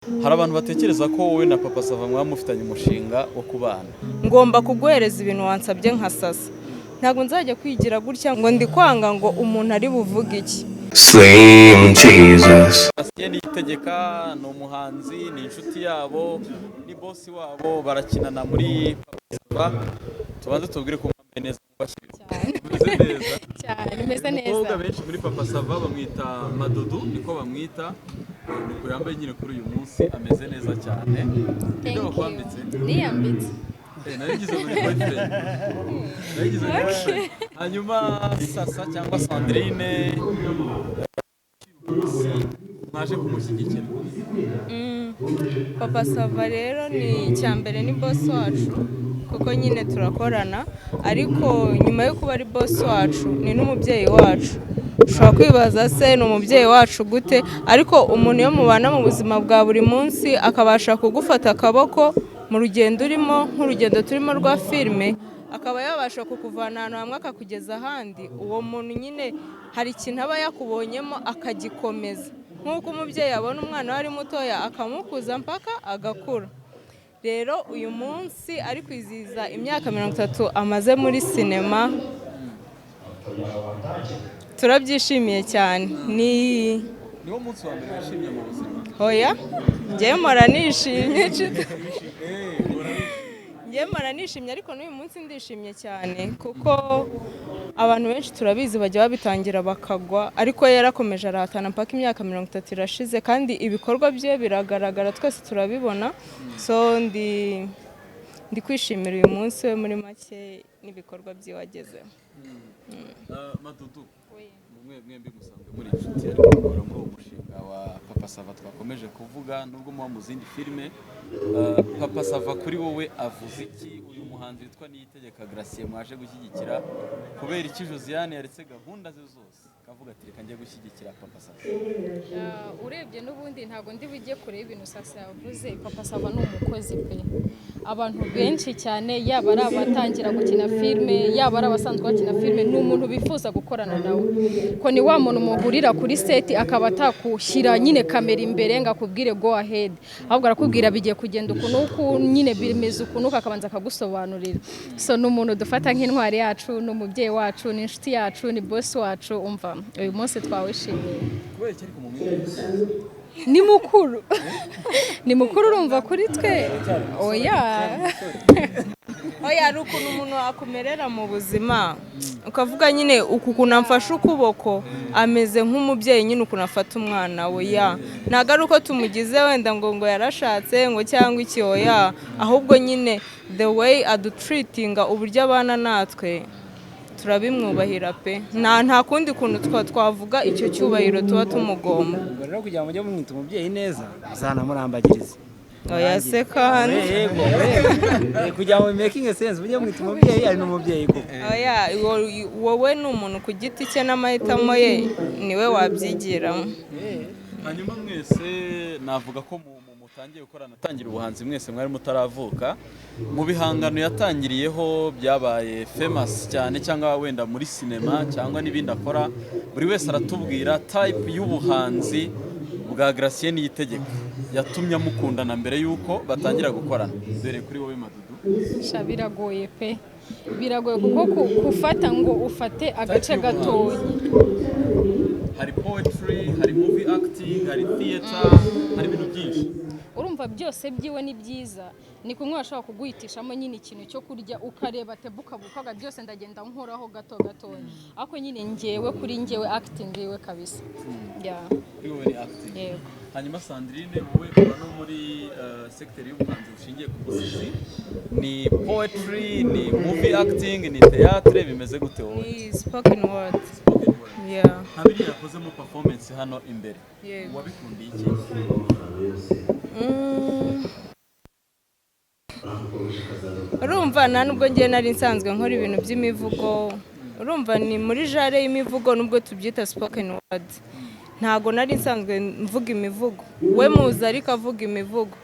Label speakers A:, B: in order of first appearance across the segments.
A: hari abantu batekereza ko wowe na Papa Sava mwamufitanye umushinga wo kubana.
B: Ngomba kuguhereza ibintu wansabye nka sasa. Ntabwo nzajya kwigira gutya ngo ndi kwanga ngo umuntu ari buvuge iki.
C: Slim Jesus.
A: Ni itegeka, ni umuhanzi, ni inshuti yabo, ni boss wabo, barakinana muri Papa Sava. Tubanze tubwire ko mwambaye neza mubashyira. Meze neza.
D: Cyane meze neza.
A: Umukobwa benshi muri Papa Sava bamwita Madudu, niko bamwita. Nuko yambaye nyine kuri uyu munsi ameze neza cyane. Ibyo bakwambitse?
D: Niyambitse.
A: Nagize muri boyfriend. Nagize muri boyfriend. Hanyuma Sasa cyangwa Sandrine mwaje kumushyigikira.
B: Papa Sava rero ni icyambere ni boss wacu kuko nyine turakorana, ariko nyuma yo kuba ari boss wacu ni n'umubyeyi wacu. Ushobora kwibaza se ni umubyeyi wacu gute, ariko umuntu yo mubana mu buzima bwa buri munsi akabasha kugufata akaboko mu rugendo urimo, nk'urugendo turimo rwa filime, akaba yabasha kukuvana ahantu hamwe akakugeza ahandi. Uwo muntu nyine hari ikintu aba yakubonyemo akagikomeza, nk'uko umubyeyi abona umwana we ari mutoya akamukuza mpaka agakura. Rero uyu munsi ari kwizihiza imyaka 30 amaze muri sinema, turabyishimiye cyane.
A: Niwo munsi wa mbere wishimye mu buzima?
B: Oya, njye mpora nishimye. Njye mpora nishimye, ariko n'uyu munsi ndishimye cyane kuko abantu benshi turabizi bajya babitangira bakagwa, ariko yarakomeje arahatana mpaka imyaka 30 irashize, kandi ibikorwa bye biragaragara, twese turabibona. So ndi kwishimira uyu munsi we muri make n'ibikorwa bye wagezeho.
A: Madudu, mwembi musanzwe muri inshuti, ariko mukora muri uwo mushinga wa Papa Sava twakomeje kuvuga, nubwo muba mu zindi filime. Papa Sava kuri wowe avuze iki? Uyu muhanzi witwa Niyitegeka Gratien mwaje gushyigikira, kubera iki Josiane yaretse gahunda ze zose akavuga ati reka njye gushyigikira Papa Sava?
D: Urebye n'ubundi ntago ndi bujye kure ibintu Sasa yavuze. Papa Sava ni umukozi pe. Abantu benshi cyane, yaba ari abatangira gukina filime, yaba ari abasanzwe bakina filime, ni umuntu bifuza gukorana nawe. Ko ni wa muntu muhurira kuri set akaba atakushyira nyine kamera imbere ngo akubwire go ahead, ahubwo arakubwira bigiye kugenda ukuntu nyine bimeze ukuntu akabanza akagusobanurira. So ni umuntu dufata nk'intwari yacu, ni umubyeyi wacu, ni inshuti yacu, ni boss wacu. Umva uyu munsi twawishimiye.
A: Kubera iki ariko mu minsi
D: Ni mukuru. Ni mukuru urumva kuri twe. Oya.
B: Oya, ari ukuntu umuntu akumerera mu buzima, ukavuga nyine uku kuntu amfashe ukuboko ameze nk'umubyeyi nyine ukuntu afata umwana we. Ya ntago ari uko tumugize wenda ngo yarashatse ngo cyangwa iki. Oya, ahubwo nyine the way adutreatinga, uburyo abana natwe turabimwubahira pe. Nta kundi kuntu twavuga icyo cyubahiro tuba tumugomba.
E: Rero kugira ngo mujye mwita umubyeyi neza, uzanamurambagiriza.
B: Oya se kandi
E: kugira ngo making sense mujye mwita umubyeyi ari n'umubyeyi koko.
B: oya, wowe ni umuntu ku giti cye n'amahitamo ye, niwe wabyigiramo.
A: hanyuma mwese navuga ko mutangiye gukorana, tangira ubuhanzi mwese mwari mutaravuka. Mu bihangano yatangiriyeho byabaye famous cyane, cyangwa wenda muri sinema cyangwa n'ibindi akora, buri wese aratubwira type y'ubuhanzi bwa Gratien Niyitegeka yatumye amukundana mbere yuko batangira gukorana. Dore kuri wowe Madudu.
D: Sha biragoye pe. Biragoye kuko kufata ngo ufate agace gatoya.
A: Hari poetry, hari movie acting, hari theater, hari ibintu byinshi.
D: Urumva byose byiwe ni byiza, ni kumwe washaka kuguhitishamo nyine ikintu cyo kurya ukareba tebukabukaga byose ndagenda nkoraho gato gatoya. Ako nyine ngewe kuri ngewe acting yiwe kabisa. Yeah.
A: Kuri wowe ni acting.
D: Yego.
A: Hanyuma Sandrine, wowe uba no muri sector y'ubuhanzi bushingiye ku busizi, ni poetry, ni movie acting, ni theatre, bimeze gute wowe?
B: Ni spoken word.
A: Spoken word.
B: Yeah.
A: Habiri yakozemo performance hano imbere.
B: Yego.
A: Wabikundiye iki?
B: Urumva nubwo ngiye nari nsanzwe nkora ibintu by'imivugo, urumva ni muri genre y'imivugo, nubwo tubyita spoken word. Ntago nari nsanzwe mvuga imivugo, we muzi ariko avuga imivugo.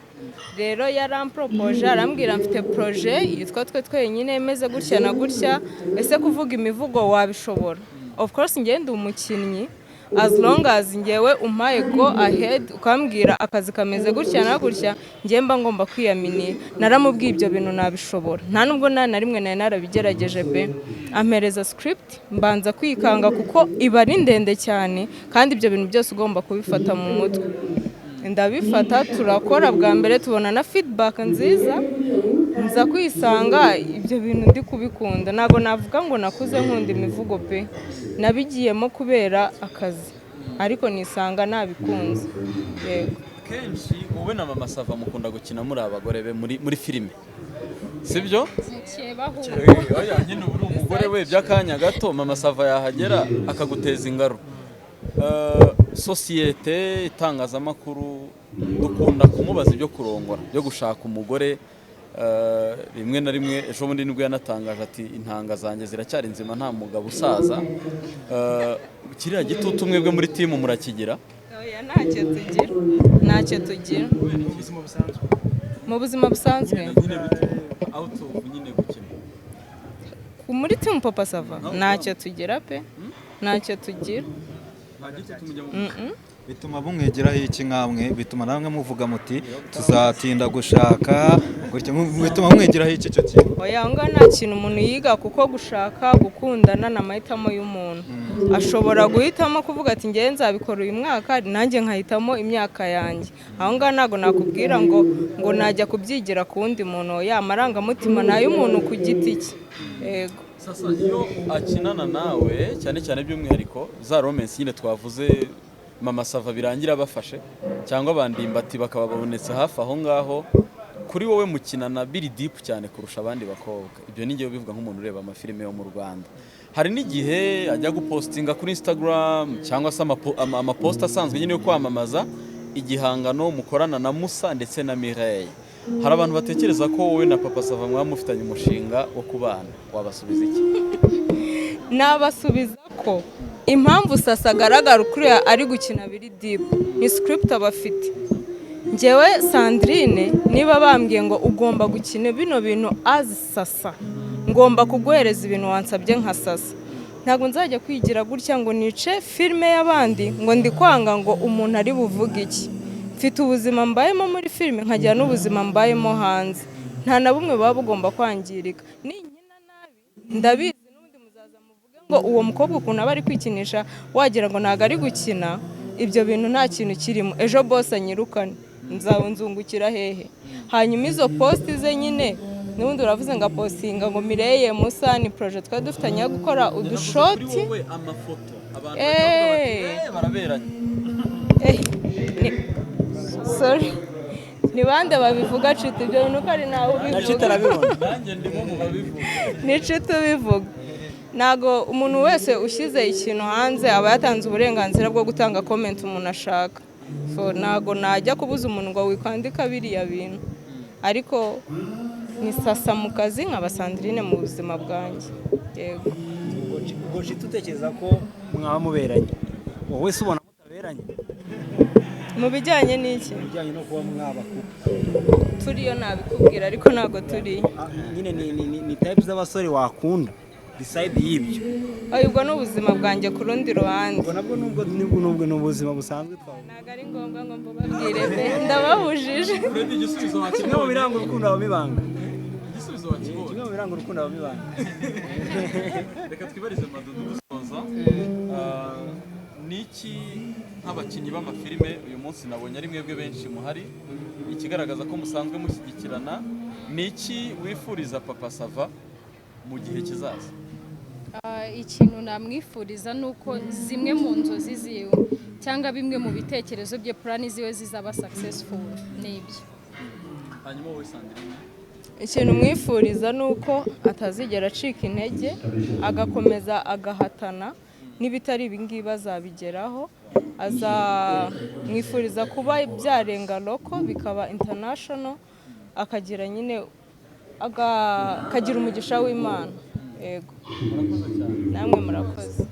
B: Rero yarampropoje arambwira mfite projet yitwa twe twenyine imeze gutya na gutya, ese kuvuga imivugo wabishobora? Of course ngende umukinnyi, as long as ngewe umpaye go ahead ukambwira akazi kameze gutya na gutya ngewe mba ngomba kwiyaminiya. Naramubwiye ibyo bintu nabishobora, nta nubwo na rimwe nari narabigerageje pe. Ampereza script mbanza kwikanga kuko iba ari ndende cyane kandi ibyo bintu byose ugomba kubifata mu mutwe. Ndabifata turakora bwa mbere tubona na feedback nziza, nza kwisanga ibyo bintu ndi kubikunda. Ntago navuga ngo nakuze nkunda imivugo pe, nabigiyemo kubera akazi ariko nisanga nabikunze. Yego.
A: Kenshi wowe na Mama Sava mukunda gukina muri abagore be muri filime, sibyo? Oya nyine uri umugore we by'akanya gato Mama Sava yahagera akaguteza ingaro. Sosiyete itangazamakuru dukunda kumubaza ibyo kurongora byo gushaka umugore. Rimwe na rimwe ejo bundi nibwo yanatangaje ati intanga zanjye ziracyari nzima nta mugabo usaza. Kiriya gitutu mwebwe muri timu murakigira?
B: Oya ntacyo tugira mu buzima busanzwe.
A: Nyine gukina
B: Muri timu Papa Sava ntacyo tugira pe, ntacyo tugira.
F: Bituma bumwegeraho iki nkamwe, bituma namwe muvuga muti tuzatinda gushaka gutya, bituma bumwegeraho iki cyo kintu?
B: Oya ngo nta kintu umuntu yiga kuko gushaka gukundana n'amahitamo y'umuntu. Ashobora guhitamo kuvuga ati ngewe nzabikora uyu mwaka nanjye nkahitamo imyaka yanjye. Aho ngaho ntabwo nakubwira ngo najya kubyigira ku wundi muntu, ya marangamutima n'ay'umuntu ku giti cye. Yego.
A: Sasa iyo akinana nawe cyane cyane by'umwihariko za romance nyine twavuze Mama Sava birangira bafashe cyangwa abandimbati bakaba babonetse hafi aho ngaho, kuri wowe mukinana biri deep cyane kurusha abandi bakobwa. Ibyo ni ngiye bivuga nk'umuntu ureba amafilime yo mu Rwanda. Hari n'igihe ajya gupostinga kuri Instagram cyangwa se amapost asanzwe nyine yo kwamamaza igihangano mukorana na Musa ndetse na Mireille. Hari abantu batekereza ko wowe na Papa Sava mwamufitanye umushinga wo kubana, wabasubiza iki?
B: Nabasubiza ko impamvu Sasa agaragara kuri ari gukina biri deep ni script abafite. Ngewe Sandrine niba bambwiye ngo ugomba gukina bino bintu as Sasa, ngomba kuguhereza ibintu wansabye nka Sasa. Ntabwo nzajya kwigira gutya ngo nice filime y'abandi ngo ndi kwanga ngo umuntu ari buvuge iki. Mfite ubuzima mbayemo muri filime nkajya n'ubuzima mbayemo hanze, nta na bumwe baba bugomba kwangirika. Ninkina nabi ndabizi n'ubundi muzaza muvuge ngo uwo mukobwa ukuntu aba ari kwikinisha wagira ngo ntago ari gukina. Ibyo bintu nta kintu kirimo, ejo boss anyirukane nzungukira hehe? Hanyuma izo post ze nyine n'ubundi uravuze ngo postinga ngo Mireille Musa ni project twari dufitanye yo gukora udushoti.
A: Amafoto abantu baraberanye.
B: Sorry, ni bande babivuga cita ibyo bintu ko ari nawe ubivuga.
A: Nanjye ndimo mu babivuga.
B: Ni cita ubivuga. Ntago umuntu wese ushyize ikintu hanze aba yatanze uburenganzira bwo gutanga comment umuntu ashaka. So ntago najya kubuza umuntu ngo wikwandika biriya bintu. Ariko ni Sasa mu kazi nkaba Sandrine mu buzima bwanjye. Yego.
E: Ubwo tutekereza ko mwaba muberanye, wowe se ubona mutaberanye?
B: Mu bijyanye n'iki?
E: Bijyanye no kuba mwaba
B: turiyo nabikubwira ariko ntago turi.
E: Nyine ni type z'abasore wakunda beside y'ibyo.
B: Ubwo n'ubuzima bwanjye ku rundi ruhande.
E: Ubwo nabwo nubwo n'ubuzima busanzwe twawe.
B: Ntago ari ngombwa ngo mbabwire pe, ndabahujije.
A: Fred igisubizo wakibonye.
E: Kimwe mu biranga urukundo abamibanga.
A: Igisubizo wakibonye.
E: Kimwe mu biranga urukundo abamibanga.
A: Reka twibarize Madudu dusoza. Niki nk'abakinnyi b'amafilime uyu munsi nabonye ari mwebwe benshi muhari, ikigaragaza ko musanzwe mushyigikirana, niki wifuriza Papa Sava mu gihe kizaza?
D: Ikintu namwifuriza nuko zimwe mu nzozi ziwe cyangwa bimwe mu bitekerezo bye plan ziwe zizaba successful nibyo.
A: Hanyuma wowe Sandrine?
B: Ikintu mwifuriza nuko atazigera acika intege, agakomeza agahatana, n'ibitari ibingibi bazabigeraho. Mwifuriza kuba byarenga loko bikaba international, akagira nyine akagira umugisha w'Imana. Yego. Namwe murakoze.